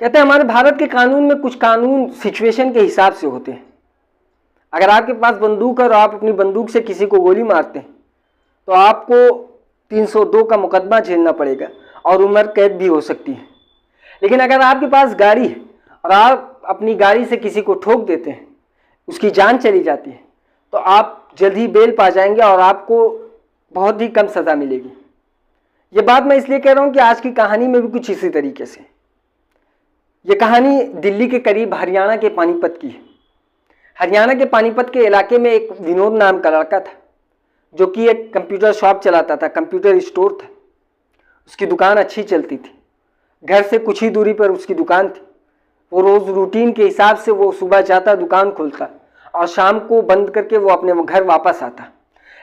कहते हैं हमारे भारत के कानून में कुछ कानून सिचुएशन के हिसाब से होते हैं। अगर आपके पास बंदूक है और आप अपनी बंदूक से किसी को गोली मारते हैं तो आपको 302 का मुकदमा झेलना पड़ेगा और उम्र कैद भी हो सकती है। लेकिन अगर आपके पास गाड़ी है और आप अपनी गाड़ी से किसी को ठोक देते हैं, उसकी जान चली जाती है, तो आप जल्द ही बेल पा जाएंगे और आपको बहुत ही कम सज़ा मिलेगी। ये बात मैं इसलिए कह रहा हूँ कि आज की कहानी में भी कुछ इसी तरीके से। ये कहानी दिल्ली के करीब हरियाणा के पानीपत की है। हरियाणा के पानीपत के इलाके में एक विनोद नाम का लड़का था जो कि एक कंप्यूटर शॉप चलाता था, कंप्यूटर स्टोर था। उसकी दुकान अच्छी चलती थी, घर से कुछ ही दूरी पर उसकी दुकान थी। वो रोज़ रूटीन के हिसाब से वो सुबह जाता, दुकान खोलता और शाम को बंद करके वो अपने घर वापस आता।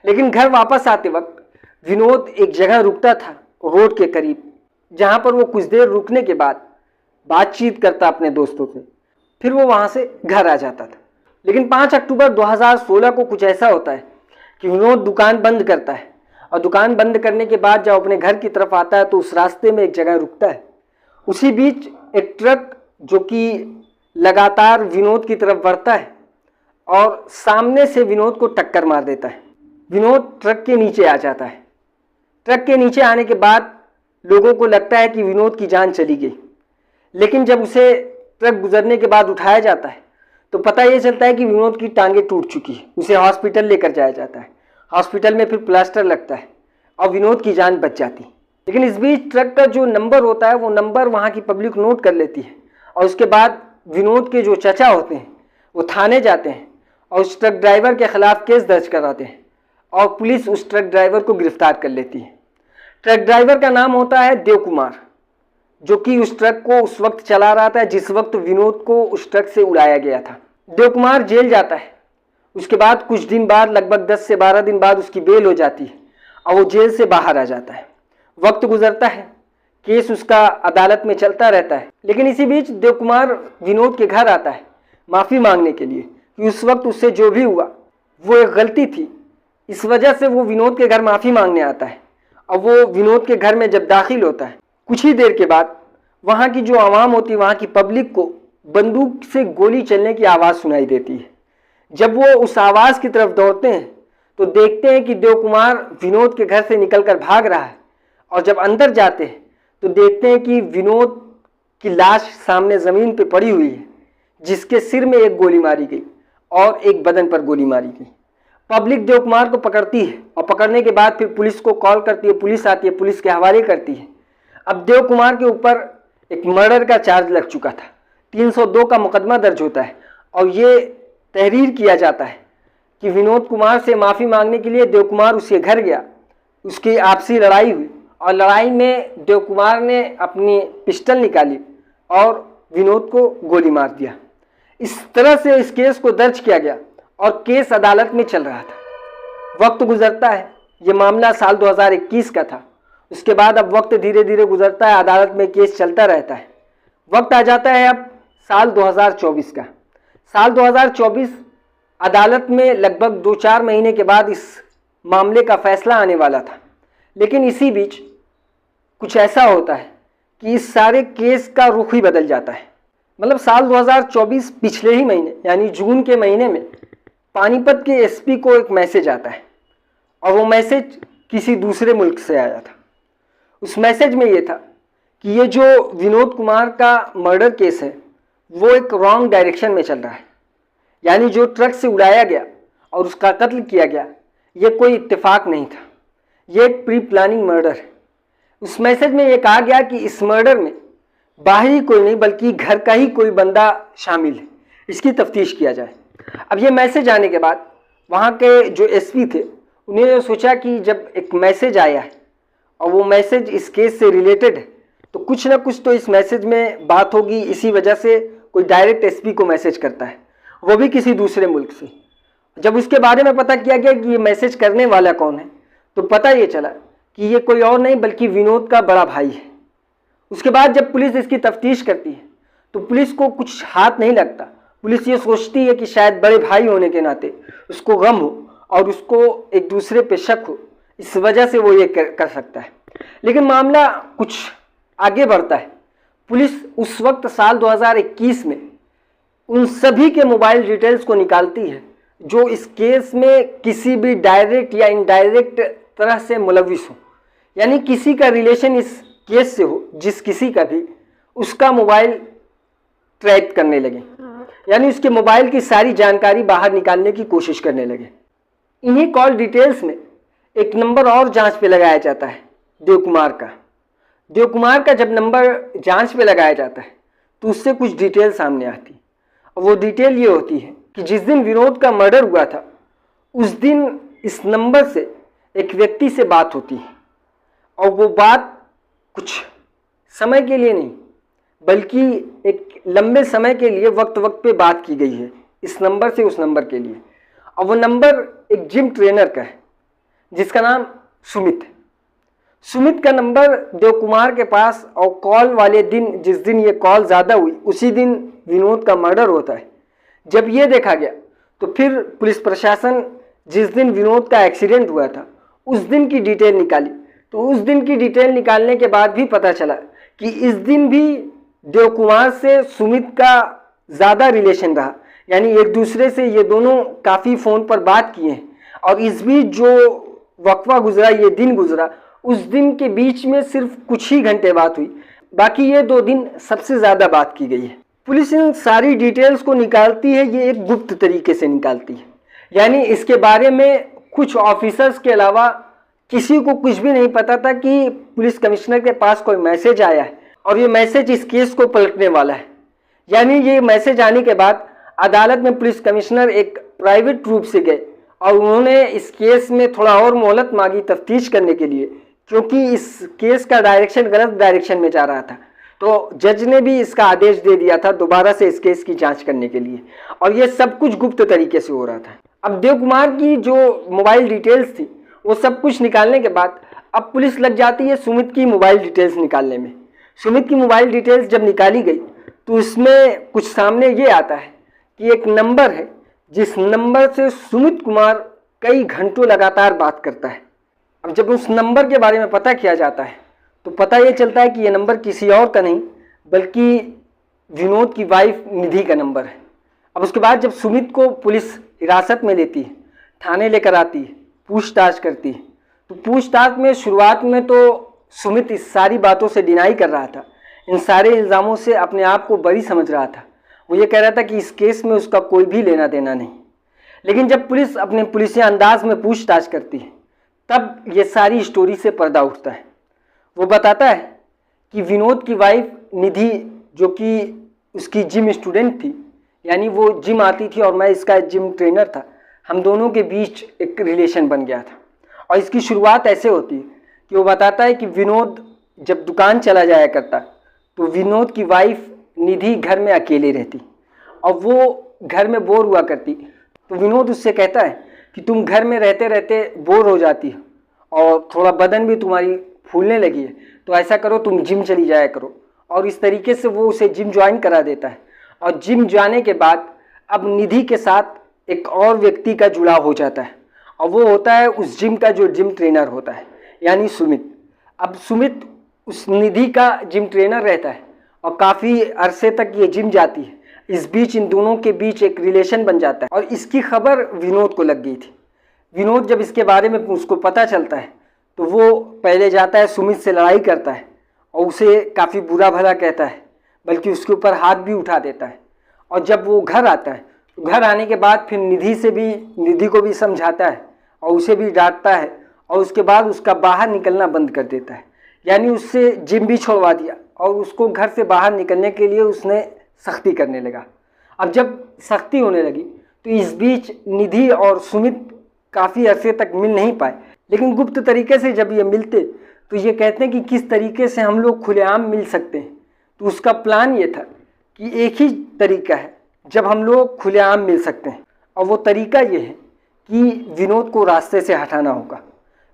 लेकिन घर वापस आते वक्त विनोद एक जगह रुकता था रोड के करीब, जहाँ पर वो कुछ देर रुकने के बाद बातचीत करता अपने दोस्तों से, फिर वो वहाँ से घर आ जाता था। लेकिन 5 अक्टूबर 2016 को कुछ ऐसा होता है कि विनोद दुकान बंद करता है और दुकान बंद करने के बाद जब अपने घर की तरफ आता है तो उस रास्ते में एक जगह रुकता है। उसी बीच एक ट्रक जो कि लगातार विनोद की तरफ बढ़ता है और सामने से विनोद को टक्कर मार देता है। विनोद ट्रक के नीचे आ जाता है। ट्रक के नीचे आने के बाद लोगों को लगता है कि विनोद की जान चली गई, लेकिन जब उसे ट्रक गुजरने के बाद उठाया जाता है तो पता ये चलता है कि विनोद की टांगें टूट चुकी है। उसे हॉस्पिटल लेकर जाया जाता है। हॉस्पिटल में फिर प्लास्टर लगता है और विनोद की जान बच जाती है। लेकिन इस बीच ट्रक का जो नंबर होता है वो नंबर वहाँ की पब्लिक नोट कर लेती है और उसके बाद विनोद के जो चचा होते हैं वो थाने जाते हैं और उस ट्रक ड्राइवर के खिलाफ केस दर्ज कराते हैं और पुलिस उस ट्रक ड्राइवर को गिरफ्तार कर लेती है। ट्रक ड्राइवर का नाम होता है देव कुमार, जो कि उस ट्रक को उस वक्त चला रहा था जिस वक्त विनोद को उस ट्रक से उड़ाया गया था। देव कुमार जेल जाता है। उसके बाद कुछ दिन बाद, लगभग 10 से 12 दिन बाद उसकी बेल हो जाती है और वो जेल से बाहर आ जाता है। वक्त गुजरता है, केस उसका अदालत में चलता रहता है। लेकिन इसी बीच देव कुमार विनोद के घर आता है माफ़ी मांगने के लिए कि उस वक्त उससे जो भी हुआ वो एक गलती थी। इस वजह से वो विनोद के घर माफ़ी मांगने आता है और वो विनोद के घर में जब दाखिल होता है, कुछ ही देर के बाद वहाँ की जो आवाम होती है, वहाँ की पब्लिक को बंदूक से गोली चलने की आवाज़ सुनाई देती है। जब वो उस आवाज़ की तरफ दौड़ते हैं तो देखते हैं कि देव कुमार विनोद के घर से निकलकर भाग रहा है और जब अंदर जाते हैं तो देखते हैं कि विनोद की लाश सामने ज़मीन पे पड़ी हुई है, जिसके सिर में एक गोली मारी गई और एक बदन पर गोली मारी गई। पब्लिक देव कुमार को पकड़ती है और पकड़ने के बाद फिर पुलिस को कॉल करती है, पुलिस आती है, पुलिस के हवाले करती है। अब देव कुमार के ऊपर एक मर्डर का चार्ज लग चुका था, 302 का मुकदमा दर्ज होता है और ये तहरीर किया जाता है कि विनोद कुमार से माफ़ी मांगने के लिए देव कुमार उसके घर गया। उसकी आपसी लड़ाई हुई और लड़ाई में देव कुमार ने अपनी पिस्टल निकाली और विनोद को गोली मार दिया। इस तरह से इस केस को दर्ज किया गया और केस अदालत में चल रहा था। वक्त गुजरता है, ये मामला साल 2021 का था। उसके बाद अब वक्त धीरे धीरे गुजरता है, अदालत में केस चलता रहता है। वक्त आ जाता है अब साल 2024 का। साल 2024 अदालत में लगभग 2-4 महीने के बाद इस मामले का फैसला आने वाला था। लेकिन इसी बीच कुछ ऐसा होता है कि इस सारे केस का रुख ही बदल जाता है। मतलब साल 2024 पिछले ही महीने यानी जून के महीने में पानीपत के एसपी को एक मैसेज आता है और वो मैसेज किसी दूसरे मुल्क से आया था। उस मैसेज में ये था कि ये जो विनोद कुमार का मर्डर केस है वो एक रॉन्ग डायरेक्शन में चल रहा है। यानी जो ट्रक से उड़ाया गया और उसका कत्ल किया गया, ये कोई इत्तेफाक नहीं था, ये एक प्री प्लानिंग मर्डर है। उस मैसेज में ये कहा गया कि इस मर्डर में बाहरी कोई नहीं बल्कि घर का ही कोई बंदा शामिल है, इसकी तफ्तीश किया जाए। अब ये मैसेज आने के बाद वहाँ के जो एसपी थे उन्होंने सोचा कि जब एक मैसेज आया है और वो मैसेज इस केस से रिलेटेड है तो कुछ ना कुछ तो इस मैसेज में बात होगी। इसी वजह से कोई डायरेक्ट एसपी को मैसेज करता है, वो भी किसी दूसरे मुल्क से। जब उसके बारे में पता किया गया कि ये मैसेज करने वाला कौन है तो पता ये चला कि ये कोई और नहीं बल्कि विनोद का बड़ा भाई है। उसके बाद जब पुलिस इसकी तफ्तीश करती है तो पुलिस को कुछ हाथ नहीं लगता। पुलिस ये सोचती है कि शायद बड़े भाई होने के नाते उसको गम हो और उसको एक दूसरे पे शक हो, इस वजह से वो ये कर सकता है। लेकिन मामला कुछ आगे बढ़ता है। पुलिस उस वक्त साल 2021 में उन सभी के मोबाइल डिटेल्स को निकालती है जो इस केस में किसी भी डायरेक्ट या इनडायरेक्ट तरह से मुलविस हो, यानी किसी का रिलेशन इस केस से हो, जिस किसी का भी, उसका मोबाइल ट्रैक करने लगे, यानी उसके मोबाइल की सारी जानकारी बाहर निकालने की कोशिश करने लगे। इन्हीं कॉल डिटेल्स में एक नंबर और जांच पे लगाया जाता है, देव कुमार का। देव कुमार का जब नंबर जांच पे लगाया जाता है तो उससे कुछ डिटेल सामने आती है, और वो डिटेल ये होती है कि जिस दिन विनोद का मर्डर हुआ था उस दिन इस नंबर से एक व्यक्ति से बात होती है, और वो बात कुछ समय के लिए नहीं बल्कि एक लंबे समय के लिए वक्त वक्त पे बात की गई है इस नंबर से उस नंबर के लिए। और वो नंबर एक जिम ट्रेनर का है जिसका नाम सुमित है। सुमित का नंबर देव कुमार के पास, और कॉल वाले दिन, जिस दिन ये कॉल ज़्यादा हुई उसी दिन विनोद का मर्डर होता है। जब ये देखा गया तो फिर पुलिस प्रशासन जिस दिन विनोद का एक्सीडेंट हुआ था उस दिन की डिटेल निकाली, तो उस दिन की डिटेल निकालने के बाद भी पता चला कि इस दिन भी देव कुमार से सुमित का ज़्यादा रिलेशन रहा, यानी एक दूसरे से ये दोनों काफ़ी फ़ोन पर बात किए हैं। और इस बीच जो वक्फा गुजरा, ये दिन गुजरा, उस दिन के बीच में सिर्फ कुछ ही घंटे बात हुई, बाकी ये 2 दिन सबसे ज़्यादा बात की गई है। पुलिस इन सारी डिटेल्स को निकालती है, ये एक गुप्त तरीके से निकालती है, यानी इसके बारे में कुछ ऑफिसर्स के अलावा किसी को कुछ भी नहीं पता था कि पुलिस कमिश्नर के पास कोई मैसेज आया है और ये मैसेज इस केस को पलटने वाला है। यानी ये मैसेज आने के बाद अदालत में पुलिस कमिश्नर एक प्राइवेट रूप से गए और उन्होंने इस केस में थोड़ा और मोहलत मांगी तफ्तीश करने के लिए, क्योंकि इस केस का डायरेक्शन गलत डायरेक्शन में जा रहा था। तो जज ने भी इसका आदेश दे दिया था दोबारा से इस केस की जांच करने के लिए, और ये सब कुछ गुप्त तरीके से हो रहा था। अब देव कुमार की जो मोबाइल डिटेल्स थी वो सब कुछ निकालने के बाद अब पुलिस लग जाती है सुमित की मोबाइल डिटेल्स निकालने में। सुमित की मोबाइल डिटेल्स जब निकाली गई तो उसमें कुछ सामने ये आता है कि एक नंबर है जिस नंबर से सुमित कुमार कई घंटों लगातार बात करता है। अब जब उस नंबर के बारे में पता किया जाता है तो पता ये चलता है कि ये नंबर किसी और का नहीं बल्कि विनोद की वाइफ निधि का नंबर है। अब उसके बाद जब सुमित को पुलिस हिरासत में लेती है, थाने लेकर आती है, पूछताछ करती है, तो पूछताछ में शुरुआत में तो सुमित इस सारी बातों से डिनाई कर रहा था, इन सारे इल्ज़ामों से अपने आप को बरी समझ रहा था। वो ये कह रहा था कि इस केस में उसका कोई भी लेना देना नहीं। लेकिन जब पुलिस अपने पुलिसिया अंदाज में पूछताछ करती है तब ये सारी स्टोरी से पर्दा उठता है। वो बताता है कि विनोद की वाइफ निधि, जो कि उसकी जिम स्टूडेंट थी, यानी वो जिम आती थी और मैं इसका जिम ट्रेनर था, हम दोनों के बीच एक रिलेशन बन गया था। और इसकी शुरुआत ऐसे होती है कि वो बताता है कि विनोद जब दुकान चला जाया करता तो विनोद की वाइफ निधि घर में अकेले रहती और वो घर में बोर हुआ करती, तो विनोद उससे कहता है कि तुम घर में रहते रहते बोर हो जाती हो और थोड़ा बदन भी तुम्हारी फूलने लगी है, तो ऐसा करो तुम जिम चली जाया करो। और इस तरीके से वो उसे जिम ज्वाइन करा देता है। और जिम जाने के बाद अब निधि के साथ एक और व्यक्ति का जुड़ाव हो जाता है, और वो होता है उस जिम का जो जिम ट्रेनर होता है, यानी सुमित। अब सुमित उस निधि का जिम ट्रेनर रहता है और काफ़ी अरसे तक ये जिम जाती है। इस बीच इन दोनों के बीच एक रिलेशन बन जाता है और इसकी खबर विनोद को लग गई थी। विनोद जब इसके बारे में उसको पता चलता है तो वो पहले जाता है, सुमित से लड़ाई करता है और उसे काफ़ी बुरा भला कहता है, बल्कि उसके ऊपर हाथ भी उठा देता है। और जब वो घर आता है तो घर आने के बाद फिर निधि को भी समझाता है और उसे भी डांटता है, और उसके बाद उसका बाहर निकलना बंद कर देता है। यानी उससे जिम भी छोड़वा दिया और उसको घर से बाहर निकलने के लिए उसने सख्ती करने लगा। अब जब सख्ती होने लगी तो इस बीच निधि और सुमित काफ़ी अरसे तक मिल नहीं पाए, लेकिन गुप्त तरीके से जब ये मिलते तो ये कहते हैं कि किस तरीके से हम लोग खुलेआम मिल सकते हैं। तो उसका प्लान ये था कि एक ही तरीका है जब हम लोग खुलेआम मिल सकते हैं, और वो तरीका ये है कि विनोद को रास्ते से हटाना होगा।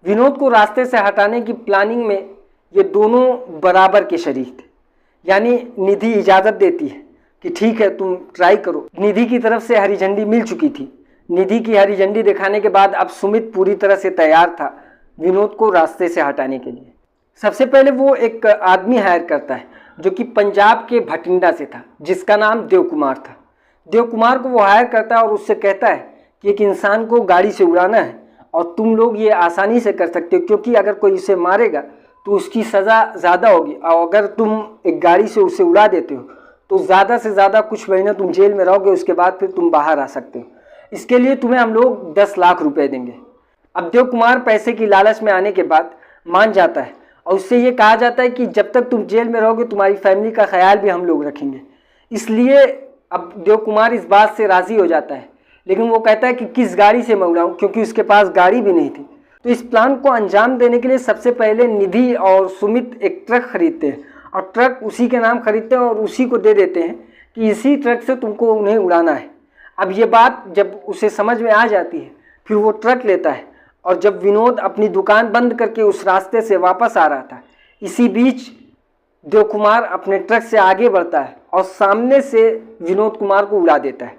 विनोद को रास्ते से हटाने की प्लानिंग में ये दोनों बराबर के शरीक थे। यानी निधि इजाज़त देती है कि ठीक है तुम ट्राई करो। निधि की तरफ से हरी झंडी मिल चुकी थी। निधि की हरी झंडी दिखाने के बाद अब सुमित पूरी तरह से तैयार था विनोद को रास्ते से हटाने के लिए। सबसे पहले वो एक आदमी हायर करता है जो कि पंजाब के भटिंडा से था, जिसका नाम देव कुमार था। देव कुमार को वो हायर करता है और उससे कहता है कि एक इंसान को गाड़ी से उड़ाना है और तुम लोग ये आसानी से कर सकते हो, क्योंकि अगर कोई इसे मारेगा तो उसकी सज़ा ज़्यादा होगी, और अगर तुम एक गाड़ी से उसे उड़ा देते हो तो ज़्यादा से ज़्यादा कुछ महीने तुम जेल में रहोगे, उसके बाद फिर तुम बाहर आ सकते हो। इसके लिए तुम्हें हम लोग 10 लाख रुपए देंगे। अब देव कुमार पैसे की लालच में आने के बाद मान जाता है और उससे ये कहा जाता है कि जब तक तुम जेल में रहोगे तुम्हारी फैमिली का ख्याल भी हम लोग रखेंगे। इसलिए अब देव कुमार इस बात से राज़ी हो जाता है, लेकिन वो कहता है कि किस गाड़ी से मैं उड़ाऊँ, क्योंकि उसके पास गाड़ी भी नहीं थी। तो इस प्लान को अंजाम देने के लिए सबसे पहले निधि और सुमित एक ट्रक खरीदते हैं और ट्रक उसी के नाम खरीदते हैं और उसी को दे देते हैं कि इसी ट्रक से तुमको उन्हें उड़ाना है। अब ये बात जब उसे समझ में आ जाती है फिर वो ट्रक लेता है, और जब विनोद अपनी दुकान बंद करके उस रास्ते से वापस आ रहा था, इसी बीच देव कुमार अपने ट्रक से आगे बढ़ता है और सामने से विनोद कुमार को उड़ा देता है,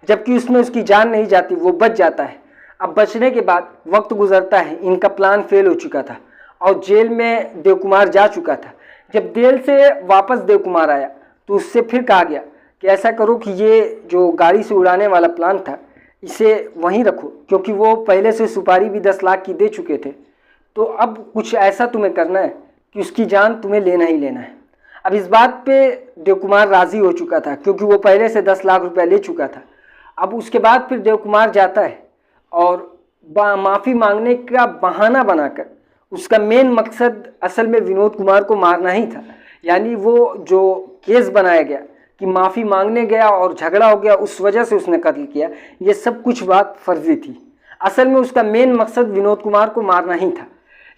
जबकि उसमें उसकी जान नहीं जाती, वो बच जाता है। अब बचने के बाद वक्त गुजरता है, इनका प्लान फेल हो चुका था और जेल में देव कुमार जा चुका था। जब जेल से वापस देव कुमार आया तो उससे फिर कहा गया कि ऐसा करो कि ये जो गाड़ी से उड़ाने वाला प्लान था इसे वहीं रखो, क्योंकि वो पहले से सुपारी भी 10 लाख की दे चुके थे। तो अब कुछ ऐसा तुम्हें करना है कि उसकी जान तुम्हें लेना ही लेना है। अब इस बात पे देव कुमार राज़ी हो चुका था, क्योंकि वो पहले से 10 लाख रुपया ले चुका था। अब उसके बाद फिर देव कुमार जाता है और माफ़ी मांगने का बहाना बनाकर, उसका मेन मकसद असल में विनोद कुमार को मारना ही था। यानी वो जो केस बनाया गया कि माफ़ी मांगने गया और झगड़ा हो गया, उस वजह से उसने कत्ल किया, ये सब कुछ बात फर्जी थी। असल में उसका मेन मकसद विनोद कुमार को मारना ही था।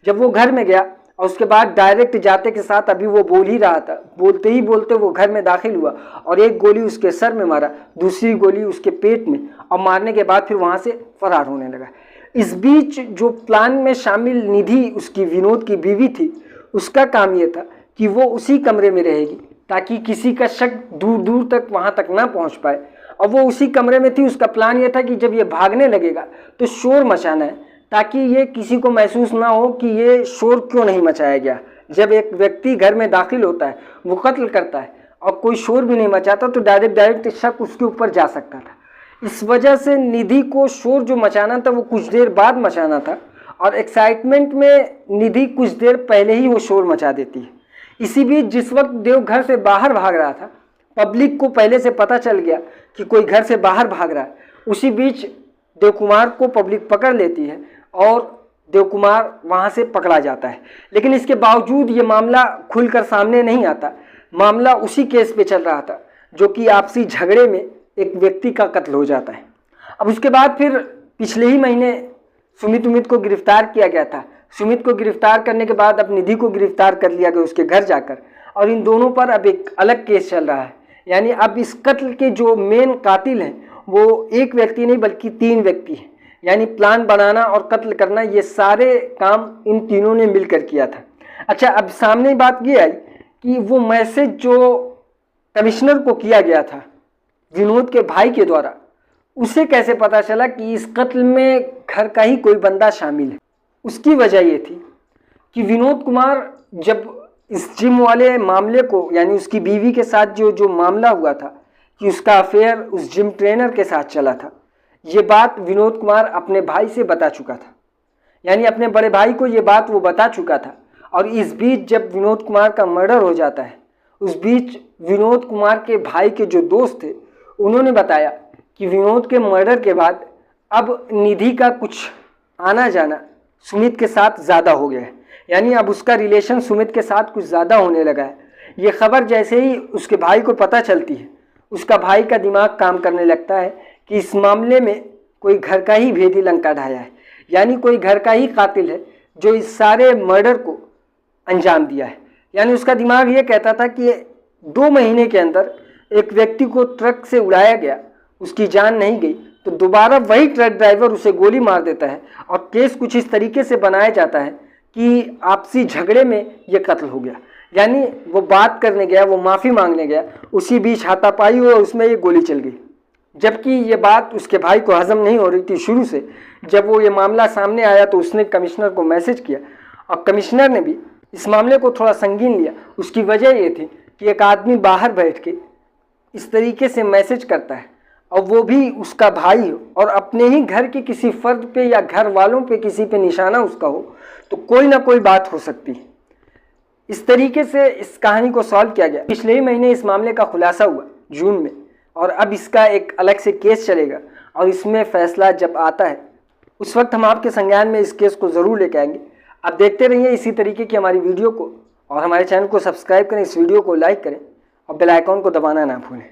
जब वो घर में गया और उसके बाद डायरेक्ट जाते के साथ अभी वो बोल ही रहा था, बोलते ही बोलते वो घर में दाखिल हुआ और एक गोली उसके सर में मारा, दूसरी गोली उसके पेट में, और मारने के बाद फिर वहाँ से फरार होने लगा। इस बीच जो प्लान में शामिल निधि, उसकी विनोद की बीवी थी, उसका काम ये था कि वो उसी कमरे में रहेगी ताकि किसी का शक दूर दूर तक वहाँ तक ना पहुँच पाए। और वो उसी कमरे में थी। उसका प्लान ये था कि जब ये भागने लगेगा तो शोर मचाना है, ताकि ये किसी को महसूस ना हो कि ये शोर क्यों नहीं मचाया गया। जब एक व्यक्ति घर में दाखिल होता है, वो कत्ल करता है और कोई शोर भी नहीं मचाता, तो डायरेक्ट शक उसके ऊपर जा सकता था। इस वजह से निधि को शोर जो मचाना था वो कुछ देर बाद मचाना था, और एक्साइटमेंट में निधि कुछ देर पहले ही वो शोर मचा देती है। इसी बीच जिस वक्त देव घर से बाहर भाग रहा था, पब्लिक को पहले से पता चल गया कि कोई घर से बाहर भाग रहा है। उसी बीच देव कुमार को पब्लिक पकड़ लेती है और देव कुमार वहाँ से पकड़ा जाता है। लेकिन इसके बावजूद ये मामला खुलकर सामने नहीं आता। मामला उसी केस पे चल रहा था जो कि आपसी झगड़े में एक व्यक्ति का कत्ल हो जाता है। अब उसके बाद फिर पिछले ही महीने सुमित को गिरफ्तार किया गया था। सुमित को गिरफ्तार करने के बाद अब निधि को गिरफ्तार कर लिया गया उसके घर जाकर, और इन दोनों पर अब एक अलग केस चल रहा है। यानी अब इस कत्ल के जो मेन कातिल हैं वो एक व्यक्ति नहीं बल्कि 3 व्यक्ति हैं। यानी प्लान बनाना और कत्ल करना, ये सारे काम इन तीनों ने मिलकर किया था। अच्छा, अब सामने बात ये आई कि वो मैसेज जो कमिश्नर को किया गया था विनोद के भाई के द्वारा, उसे कैसे पता चला कि इस कत्ल में घर का ही कोई बंदा शामिल है। उसकी वजह ये थी कि विनोद कुमार जब इस जिम वाले मामले को, यानी उसकी बीवी के साथ जो मामला हुआ था कि उसका अफेयर उस जिम ट्रेनर के साथ चला था, ये बात विनोद कुमार अपने भाई से बता चुका था। यानी अपने बड़े भाई को ये बात वो बता चुका था। और इस बीच जब विनोद कुमार का मर्डर हो जाता है, उस बीच विनोद कुमार के भाई के जो दोस्त थे उन्होंने बताया कि विनोद के मर्डर के बाद अब निधि का कुछ आना जाना सुमित के साथ ज़्यादा हो गया है। यानी अब उसका रिलेशन सुमित के साथ कुछ ज़्यादा होने लगा है। ये खबर जैसे ही उसके भाई को पता चलती है, उसका भाई का दिमाग काम करने लगता है कि इस मामले में कोई घर का ही भेदी लंका ढाया है। यानी कोई घर का ही कातिल है जो इस सारे मर्डर को अंजाम दिया है। यानी उसका दिमाग ये कहता था कि 2 महीने के अंदर एक व्यक्ति को ट्रक से उड़ाया गया, उसकी जान नहीं गई, तो दोबारा वही ट्रक ड्राइवर उसे गोली मार देता है और केस कुछ इस तरीके से बनाया जाता है कि आपसी झगड़े में ये कत्ल हो गया। यानी वो बात करने गया, वो माफ़ी मांगने गया, उसी बीच हाथापाई हुआ, उसमें ये गोली चल गई। जबकि ये बात उसके भाई को हजम नहीं हो रही थी शुरू से। जब वो ये मामला सामने आया तो उसने कमिश्नर को मैसेज किया और कमिश्नर ने भी इस मामले को थोड़ा संगीन लिया। उसकी वजह ये थी कि एक आदमी बाहर बैठ के इस तरीके से मैसेज करता है और वो भी उसका भाई हो और अपने ही घर के किसी फर्द पे या घर वालों पे किसी पे निशाना उसका हो, तो कोई ना कोई बात हो सकती है। इस तरीके से इस कहानी को सॉल्व किया गया। पिछले ही महीने इस मामले का खुलासा हुआ जून में, और अब इसका एक अलग से केस चलेगा और इसमें फैसला जब आता है उस वक्त हम आपके संज्ञान में इस केस को ज़रूर लेके आएंगे। आप देखते रहिए इसी तरीके की हमारी वीडियो को और हमारे चैनल को सब्सक्राइब करें, इस वीडियो को लाइक करें और बेल आइकॉन को दबाना ना भूलें।